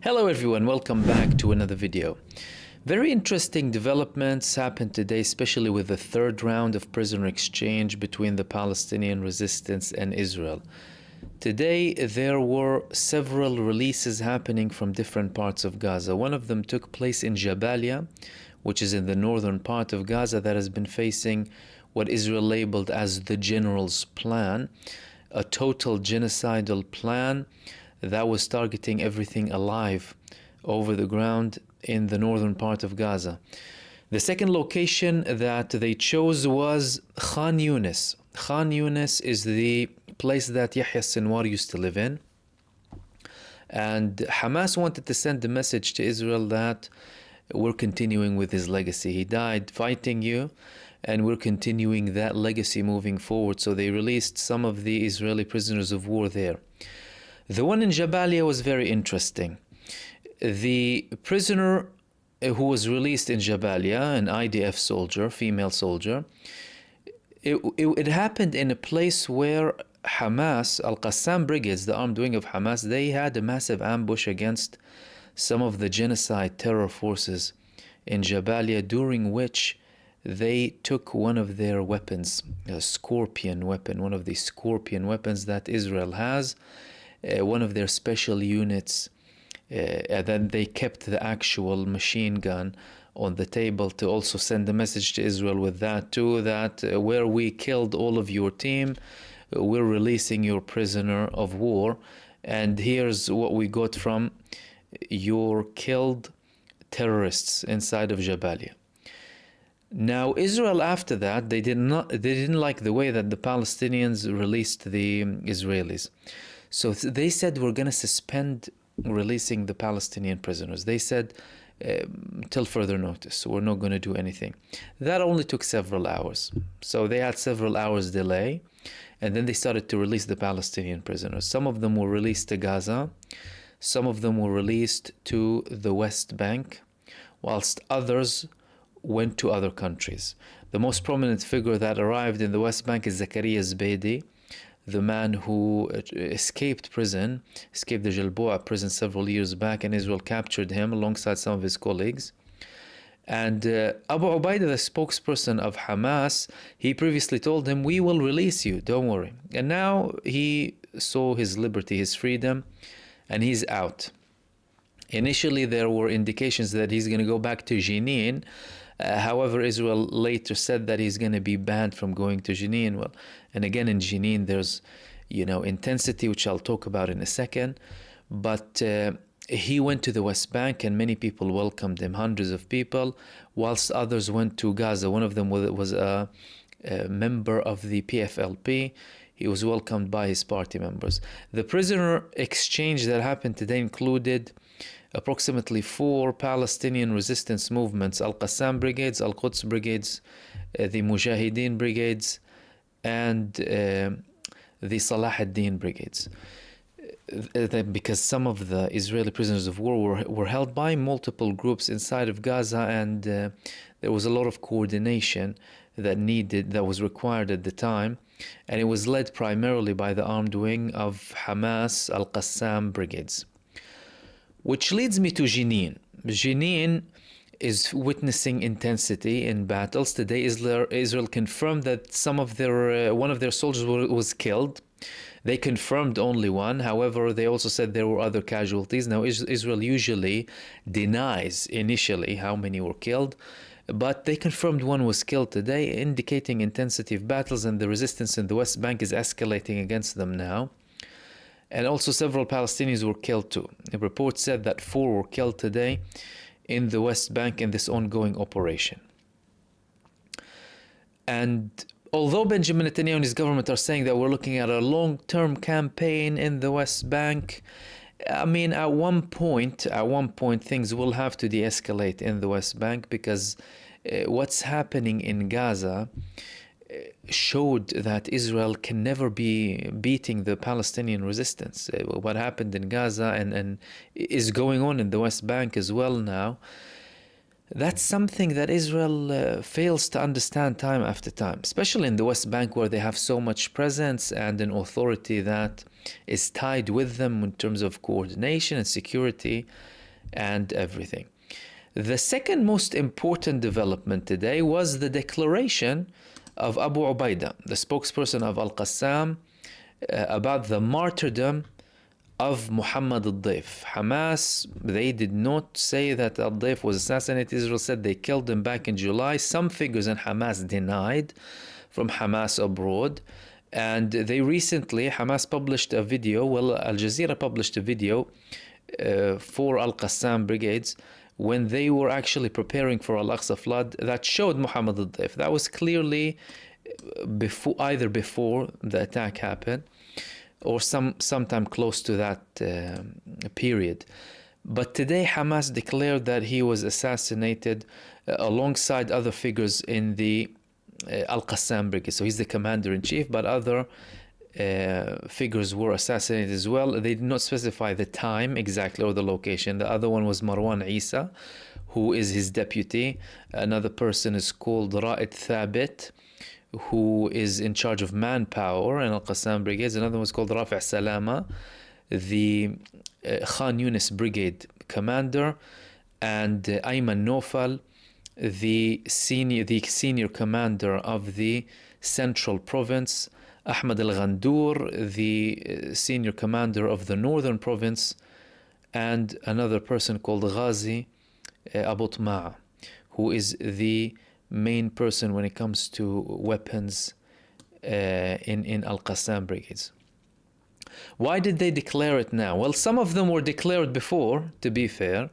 Hello everyone, welcome back to another video. Very interesting developments happened today, especially with the third round of prisoner exchange between the Palestinian resistance and Israel. Today there were several releases happening from different parts of Gaza. One of them took place in Jabalia, which is in the northern part of Gaza that has been facing what Israel labeled as the General's Plan, a total genocidal plan that was targeting everything alive over the ground in the northern part of Gaza. The second location that they chose was Khan Yunis. Khan Yunis is the place that Yahya Sinwar used to live in. And Hamas wanted to send a message to Israel that we're continuing with his legacy. He died fighting you, and we're continuing that legacy moving forward. So they released some of the Israeli prisoners of war there. The one in Jabalia was very interesting. The prisoner who was released in Jabalia, an IDF soldier, female soldier, it happened in a place where Hamas, Al-Qassam brigades, the armed wing of Hamas, they had a massive ambush against some of the genocide terror forces in Jabalia, during which they took one of their weapons, a scorpion weapon, one of the scorpion weapons that Israel has, one of their special units. And then they kept the actual machine gun on the table to also send a message to Israel with that too, that where we killed all of your team, we're releasing your prisoner of war, and here's what we got from your killed terrorists inside of Jabalia. Now Israel, after that, they didn't like the way that the Palestinians released the Israelis. So they said, we're going to suspend releasing the Palestinian prisoners. They said, till further notice, we're not going to do anything. That only took several hours. So they had several hours delay, and then they started to release the Palestinian prisoners. Some of them were released to Gaza. Some of them were released to the West Bank, whilst others went to other countries. The most prominent figure that arrived in the West Bank is Zakaria Zbeidi, the man who escaped the Jalboa prison several years back, and Israel captured him alongside some of his colleagues. And Abu Ubaidah, the spokesperson of Hamas, he previously told him, we will release you, don't worry. And now he saw his liberty, his freedom, and he's out. Initially, there were indications that he's going to go back to Janin. However, Israel later said that he's going to be banned from going to Janin. Well, and again, in Janin, there's, intensity, which I'll talk about in a second. But he went to the West Bank, and many people welcomed him, hundreds of people, whilst others went to Gaza. One of them was a member of the PFLP. He was welcomed by his party members. The prisoner exchange that happened today included approximately 4 Palestinian resistance movements: Al-Qassam brigades, Al-Quds brigades, the Mujahideen brigades, and the Salah ad-Din brigades. Because some of the Israeli prisoners of war were held by multiple groups inside of Gaza, and there was a lot of coordination that was required at the time, and it was led primarily by the armed wing of Hamas Al-Qassam brigades. Which leads me to Janin. Janin is witnessing intensity in battles. Today, Israel confirmed that one of their soldiers was killed. They confirmed only one. However, they also said there were other casualties. Now, Israel usually denies initially how many were killed, but they confirmed one was killed today, indicating intensity of battles, and the resistance in the West Bank is escalating against them now. And also several Palestinians were killed too. A report said that 4 were killed today in the West Bank in this ongoing operation. And although Benjamin Netanyahu and his government are saying that we're looking at a long-term campaign in the West Bank, I mean, at one point, things will have to de-escalate in the West Bank, because what's happening in Gaza showed that Israel can never be beating the Palestinian resistance. What happened in Gaza and is going on in the West Bank as well now. That's something that Israel fails to understand time after time, especially in the West Bank, where they have so much presence and an authority that is tied with them in terms of coordination and security and everything. The second most important development today was the declaration of Abu Ubaidah, the spokesperson of Al-Qassam, about the martyrdom of MahmoudOD. Hamas, they did not say that Al-Dayf was assassinated. Israel said they killed him back in July. Some figures in Hamas denied from Hamas abroad. And they recently, Hamas published a video, well, Al Jazeera published a video for Al-Qassam brigades when they were actually preparing for Al-Aqsa flood that showed MahmoudOD. That was clearly either before the attack happened or sometime close to that period. But today Hamas declared that he was assassinated alongside other figures in the Al-Qassam brigade. So he's the commander-in-chief, but other figures were assassinated as well. They did not specify the time exactly or the location. The other one was Marwan Isa, who is his deputy. Another person is called Ra'id Thabit, who is in charge of manpower in Al-Qassam brigades. Another one was called Rafi' Salama, the Khan Yunis brigade commander, and Ayman Nofal, the senior commander of the central province, Ahmad al-Ghandour, the senior commander of the northern province, and another person called Ghazi Abu Tma'a, who is the main person when it comes to weapons in Al-Qassam brigades. Why did they declare it now? Well, some of them were declared before, to be fair,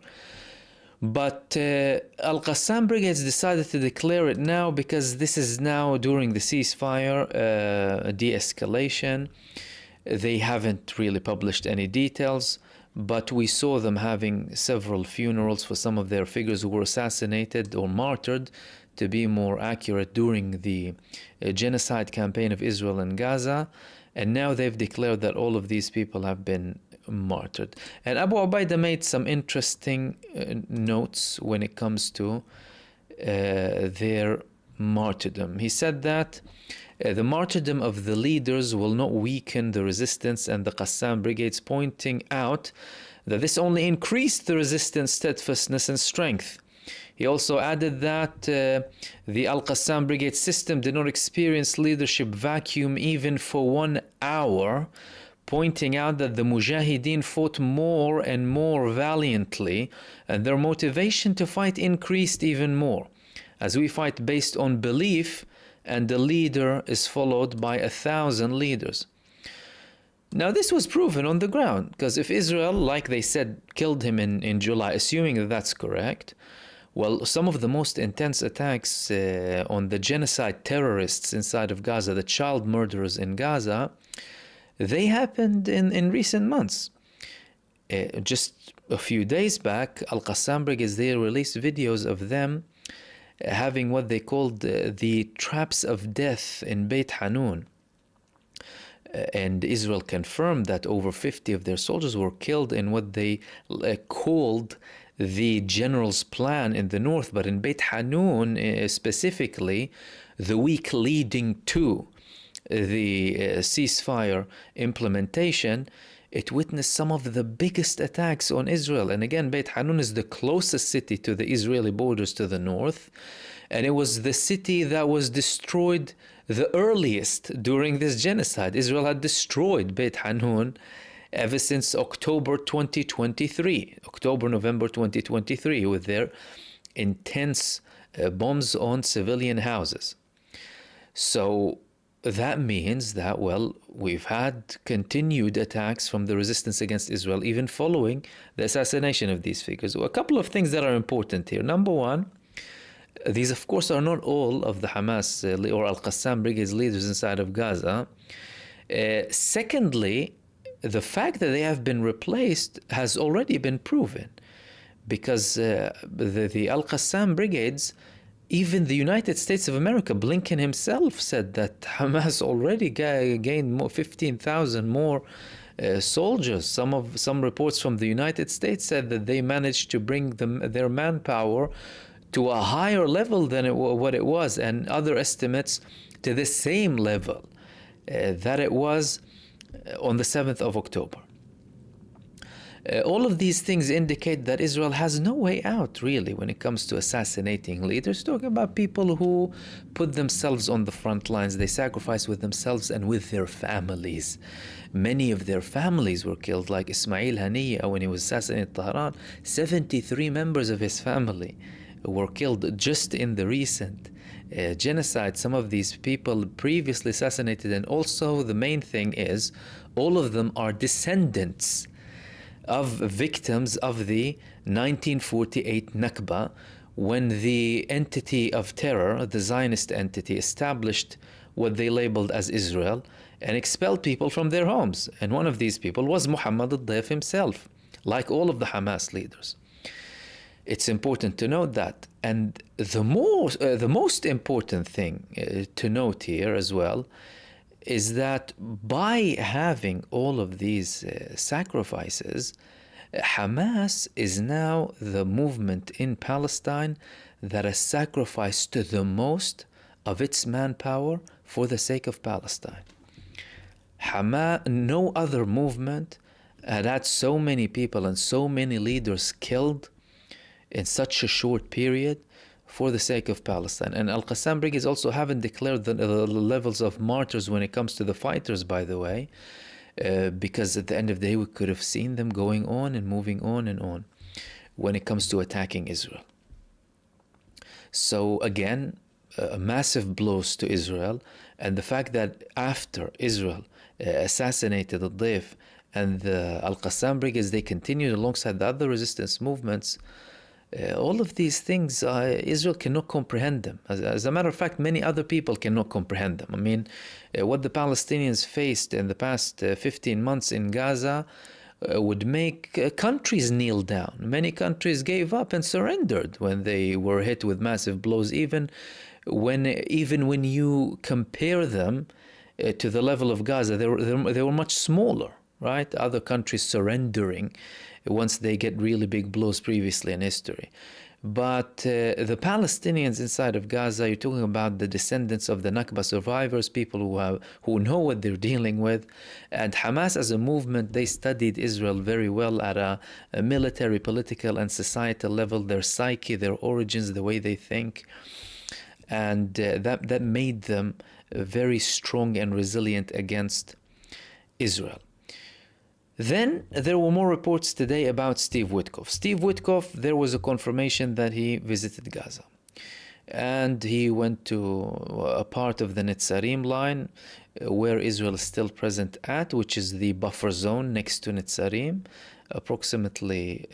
but Al-Qassam brigades decided to declare it now because this is now during the ceasefire, de-escalation. They haven't really published any details, but we saw them having several funerals for some of their figures who were assassinated or martyred, to be more accurate, during the genocide campaign of Israel in Gaza. And now they've declared that all of these people have been martyred. And Abu Ubaidah made some interesting notes when it comes to their martyrdom. He said that the martyrdom of the leaders will not weaken the resistance and the Qassam brigades, pointing out that this only increased the resistance, steadfastness, and strength. He also added that the Al-Qassam brigade system did not experience leadership vacuum even for 1 hour, pointing out that the Mujahideen fought more and more valiantly, and their motivation to fight increased even more, as we fight based on belief, and the leader is followed by 1,000 leaders. Now, this was proven on the ground, because if Israel, like they said, killed him in July, assuming that that's correct, well, some of the most intense attacks on the genocide terrorists inside of Gaza, the child murderers in Gaza, they happened in recent months. Just a few days back, Al-Qassam brigades, they released videos of them having what they called the traps of death in Beit Hanun. And Israel confirmed that over 50 of their soldiers were killed in what they called the general's plan in the north. But in Beit Hanun specifically, the week leading to the ceasefire implementation, it witnessed some of the biggest attacks on Israel. And again, Beit Hanun is the closest city to the Israeli borders to the north. And it was the city that was destroyed the earliest during this genocide. Israel had destroyed Beit Hanun ever since October 2023, November 2023, with their intense bombs on civilian houses. So that means that, well, we've had continued attacks from the resistance against Israel, even following the assassination of these figures. A couple of things that are important here. Number one, these, of course, are not all of the Hamas or Al-Qassam brigades leaders inside of Gaza. Secondly, the fact that they have been replaced has already been proven, because the Al-Qassam brigades, even the United States of America, Blinken himself said that Hamas already gained 15,000 more soldiers. Some reports from the United States said that they managed to bring their manpower to a higher level than what it was, and other estimates to the same level that it was on the 7th of October. All of these things indicate that Israel has no way out, really, when it comes to assassinating leaders. Talking about people who put themselves on the front lines. They sacrifice with themselves and with their families. Many of their families were killed, like Ismail Haniyeh when he was assassinated in Tehran. 73 members of his family were killed just in the recent genocide. Some of these people previously assassinated, and also the main thing is all of them are descendants of victims of the 1948 Nakba, when the entity of terror, the Zionist entity, established what they labeled as Israel and expelled people from their homes. And one of these people was MahmoudOD himself, like all of the Hamas leaders. It's important to note that. And the most important thing to note here as well is that by having all of these sacrifices, Hamas is now the movement in Palestine that has sacrificed the most of its manpower for the sake of Palestine. No other movement had had so many people and so many leaders killed in such a short period for the sake of Palestine. And Al-Qassam brigades also haven't declared the levels of martyrs when it comes to the fighters, by the way, because at the end of the day we could have seen them going on and moving on and on when it comes to attacking Israel. So again, massive blows to Israel, and the fact that after Israel assassinated Al-Dayf and the Al-Qassam brigades, they continued alongside the other resistance movements. All of these things, Israel cannot comprehend them. As a matter of fact, many other people cannot comprehend them. I mean, what the Palestinians faced in the past 15 months in Gaza would make countries kneel down. Many countries gave up and surrendered when they were hit with massive blows, even when you compare them to the level of Gaza, they were much smaller, right? Other countries surrendering once they get really big blows previously in history. But the Palestinians inside of Gaza, you're talking about the descendants of the Nakba survivors, people who know what they're dealing with. And Hamas as a movement, they studied Israel very well at a military, political, and societal level, their psyche, their origins, the way they think. And that made them very strong and resilient against Israel. Then there were more reports today about Steve Witkoff. Steve Witkoff, there was a confirmation that he visited Gaza. And he went to a part of the Netzarim line where Israel is still present at, which is the buffer zone next to Netzarim, approximately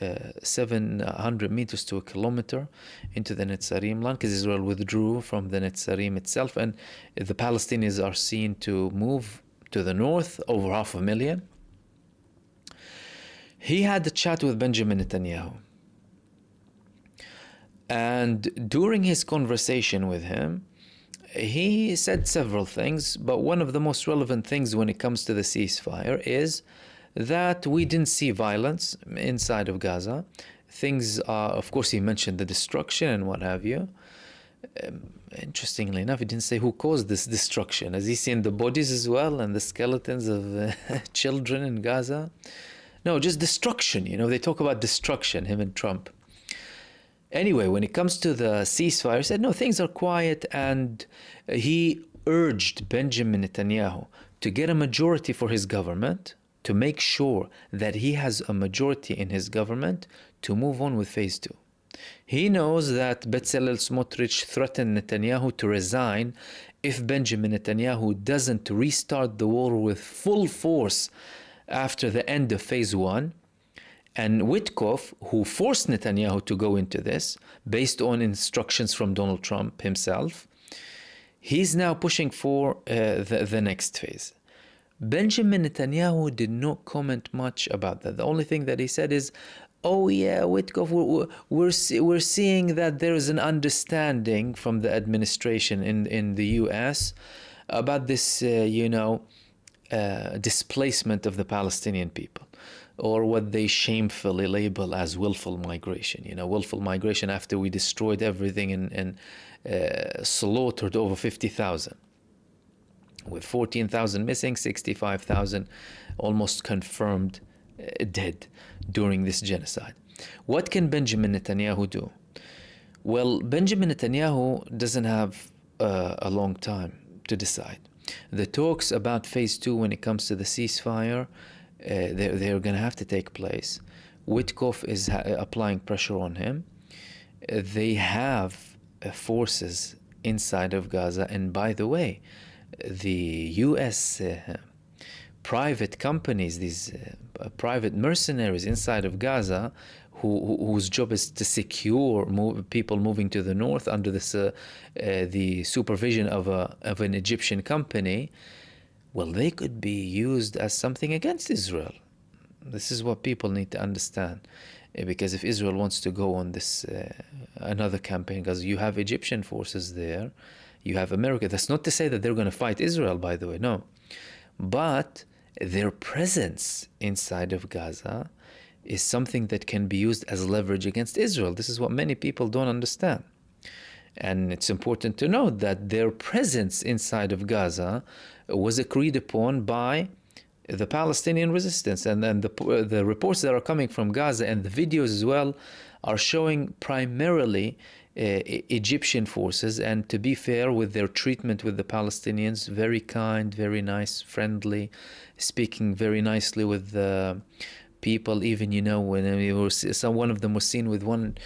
700 meters to a kilometer into the Netzarim line, because Israel withdrew from the Netzarim itself. And the Palestinians are seen to move to the north, over 500,000. He had a chat with Benjamin Netanyahu. And during his conversation with him, he said several things, but one of the most relevant things when it comes to the ceasefire is that we didn't see violence inside of Gaza. Things are, of course, he mentioned the destruction and what have you. Interestingly enough, he didn't say who caused this destruction. Has he seen the bodies as well and the skeletons of children in Gaza? No, just destruction. They talk about destruction, him and Trump. Anyway, when it comes to the ceasefire, he said, no, things are quiet. And he urged Benjamin Netanyahu to get a majority for his government, to make sure that he has a majority in his government to move on with phase 2. He knows that Bezalel Smotrich threatened Netanyahu to resign if Benjamin Netanyahu doesn't restart the war with full force after the end of phase 1. And Witkoff, who forced Netanyahu to go into this based on instructions from Donald Trump himself, he's now pushing for the next phase. Benjamin Netanyahu did not comment much about that. The only thing that he said is, oh yeah, Witkoff, we're seeing that there is an understanding from the administration in the US about this, displacement of the Palestinian people. or what they shamefully label as willful migration. Willful migration after we destroyed everything and slaughtered over 50,000. With 14,000 missing, 65,000 almost confirmed dead during this genocide. What can Benjamin Netanyahu do? Well, Benjamin Netanyahu doesn't have a long time to decide. The talks about phase 2 when it comes to the ceasefire, they're going to have to take place. Witkoff is applying pressure on him. They have forces inside of Gaza, and by the way, the U.S. Private companies, these private mercenaries inside of Gaza, whose job is to secure people moving to the north under this, the supervision of an Egyptian company, well, they could be used as something against Israel. This is what people need to understand. Because if Israel wants to go on this another campaign, because you have Egyptian forces there, you have America. That's not to say that they're going to fight Israel, by the way, no. But their presence inside of Gaza is something that can be used as leverage against Israel. This is what many people don't understand. And it's important to note that their presence inside of Gaza was agreed upon by the Palestinian resistance. And then the reports that are coming from Gaza and the videos as well are showing primarily Egyptian forces, and to be fair with their treatment with the Palestinians, very kind, very nice, friendly, speaking very nicely with the people. Even, when one of them was seen with one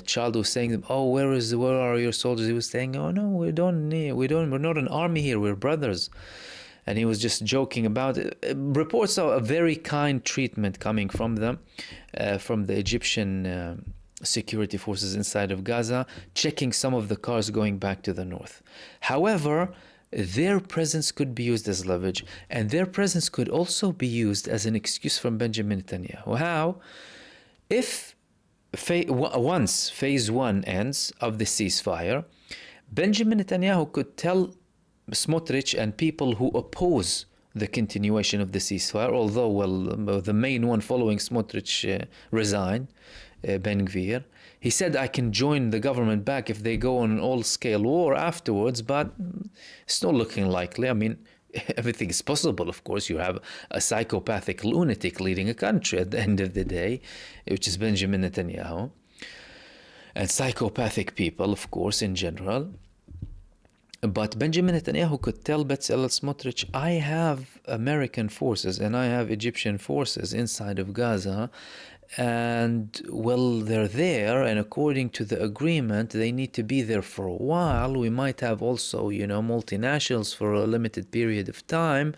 child who was saying them, "Oh, where are your soldiers?" He was saying, "Oh no, we're not an army here, we're brothers." And he was just joking about it. Reports of a very kind treatment coming from them, from the Egyptian security forces inside of Gaza, checking some of the cars going back to the north. However, their presence could be used as leverage, and their presence could also be used as an excuse from Benjamin Netanyahu. How? If once phase 1 ends of the ceasefire, Benjamin Netanyahu could tell Smotrich and people who oppose the continuation of the ceasefire, although, the main one following Smotrich resigned, Ben Gvir. He said, I can join the government back if they go on an all-scale war afterwards, but it's not looking likely. I mean, everything is possible, of course. You have a psychopathic lunatic leading a country at the end of the day, which is Benjamin Netanyahu. And psychopathic people, of course, in general. But Benjamin Netanyahu could tell Bezalel Smotrich, I have American forces and I have Egyptian forces inside of Gaza, and well, they're there, and according to the agreement, they need to be there for a while. We might have also, multinationals for a limited period of time,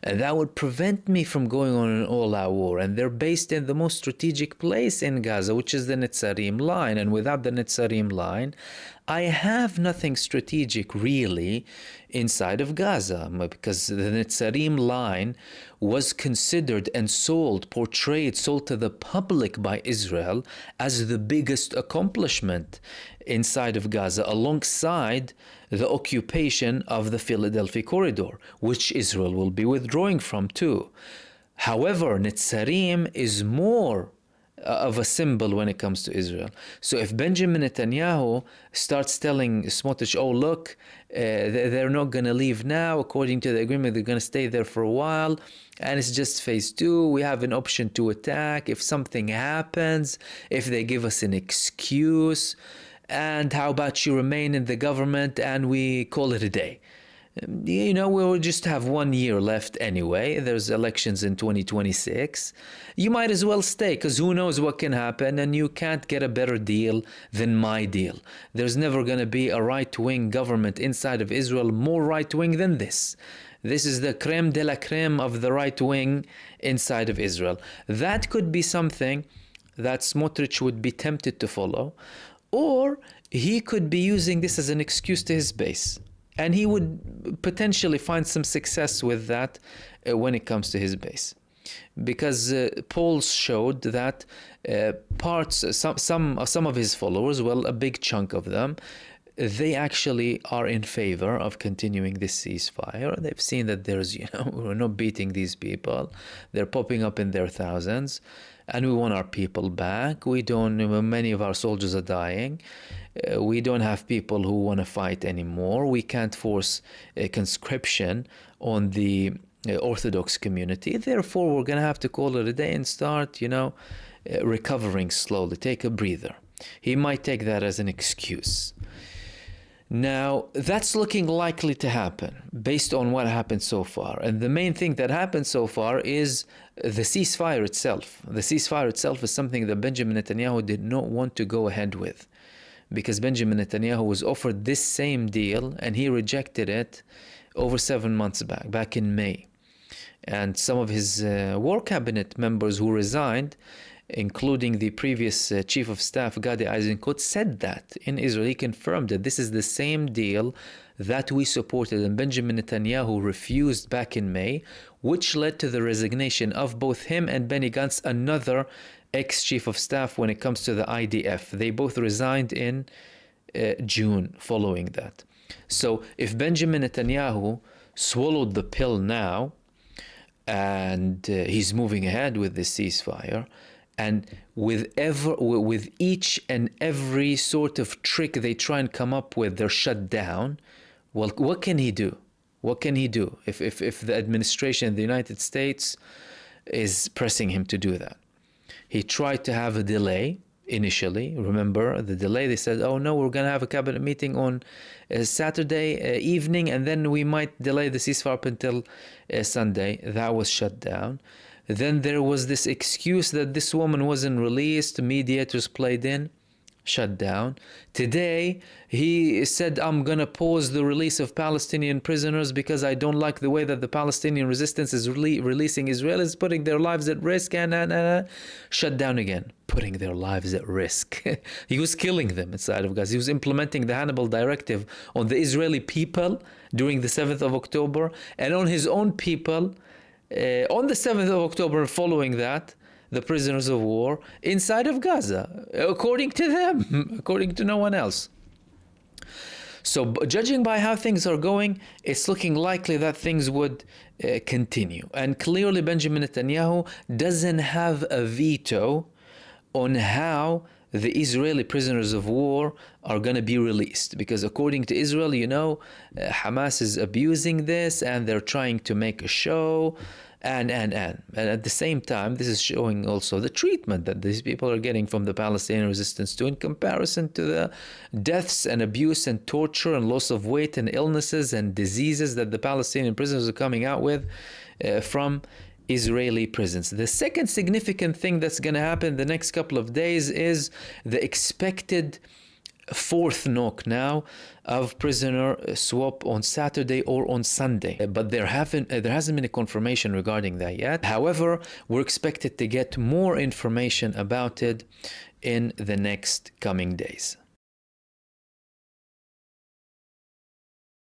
and that would prevent me from going on an all-out war. And they're based in the most strategic place in Gaza, which is the Netzarim line. And without the Netzarim line, I have nothing strategic really inside of Gaza, because the Netzarim line was considered and sold to the public by Israel as the biggest accomplishment inside of Gaza, alongside the occupation of the Philadelphia corridor, which Israel will be withdrawing from too. However, Netzarim is more of a symbol when it comes to Israel. So if Benjamin Netanyahu starts telling Smotrich, oh look, they're not going to leave now, according to the agreement, they're going to stay there for a while, and it's just phase 2, we have an option to attack if something happens, if they give us an excuse, and how about you remain in the government and we call it a day. We'll just have 1 year left anyway. There's elections in 2026. You might as well stay, because who knows what can happen, and you can't get a better deal than my deal. There's never going to be a right-wing government inside of Israel more right-wing than this. This is the creme de la creme of the right wing inside of Israel. That could be something that Smotrich would be tempted to follow, or he could be using this as an excuse to his base. And he would potentially find some success with that when it comes to his base. Because polls showed that some of his followers, well, a big chunk of them, they actually are in favor of continuing this ceasefire. They've seen that there's, we're not beating these people. They're popping up in their thousands, and we want our people back. Many of our soldiers are dying. We don't have people who want to fight anymore. We can't force conscription on the Orthodox community. Therefore, we're going to have to call it a day and start, recovering slowly. Take a breather. He might take that as an excuse. Now, that's looking likely to happen based on what happened so far. And the main thing that happened so far is the ceasefire itself. The ceasefire itself is something that Benjamin Netanyahu did not want to go ahead with, because Benjamin Netanyahu was offered this same deal and he rejected it over 7 months back in May. And some of his war cabinet members who resigned, including the previous chief of staff, Gadi Eisenkot, said that in Israel. He confirmed that this is the same deal that we supported and Benjamin Netanyahu refused back in May, which led to the resignation of both him and Benny Gantz, another ex-chief of staff when it comes to the IDF. They both resigned in June following that. So if Benjamin Netanyahu swallowed the pill now and he's moving ahead with this ceasefire, and with each and every sort of trick they try and come up with, they're shut down. Well, what can he do? What can he do if the administration in the United States is pressing him to do that? He tried to have a delay initially. Remember the delay? They said, oh no, we're going to have a cabinet meeting on Saturday evening, and then we might delay the ceasefire up until Sunday. That was shut down. Then there was this excuse that this woman wasn't released, mediators played in, shut down. Today, he said, I'm going to pause the release of Palestinian prisoners because I don't like the way that the Palestinian resistance is releasing Israelis, putting their lives at risk, and shut down again, putting their lives at risk. He was killing them inside of Gaza. He was implementing the Hannibal Directive on the Israeli people during the 7th of October and on his own people on the 7th of October and following that, the prisoners of war inside of Gaza, according to them, according to no one else. So judging by how things are going, it's looking likely that things would continue. And clearly Benjamin Netanyahu doesn't have a veto on how the Israeli prisoners of war are going to be released. Because according to Israel, Hamas is abusing this and they're trying to make a show. And at the same time, this is showing also the treatment that these people are getting from the Palestinian resistance too, in comparison to the deaths and abuse and torture and loss of weight and illnesses and diseases that the Palestinian prisoners are coming out with from Israeli prisons. The second significant thing that's going to happen the next couple of days is the expected fourth knock now of prisoner swap on Saturday or on Sunday, but there hasn't been a confirmation regarding that yet. However, we're expected to get more information about it in the next coming days.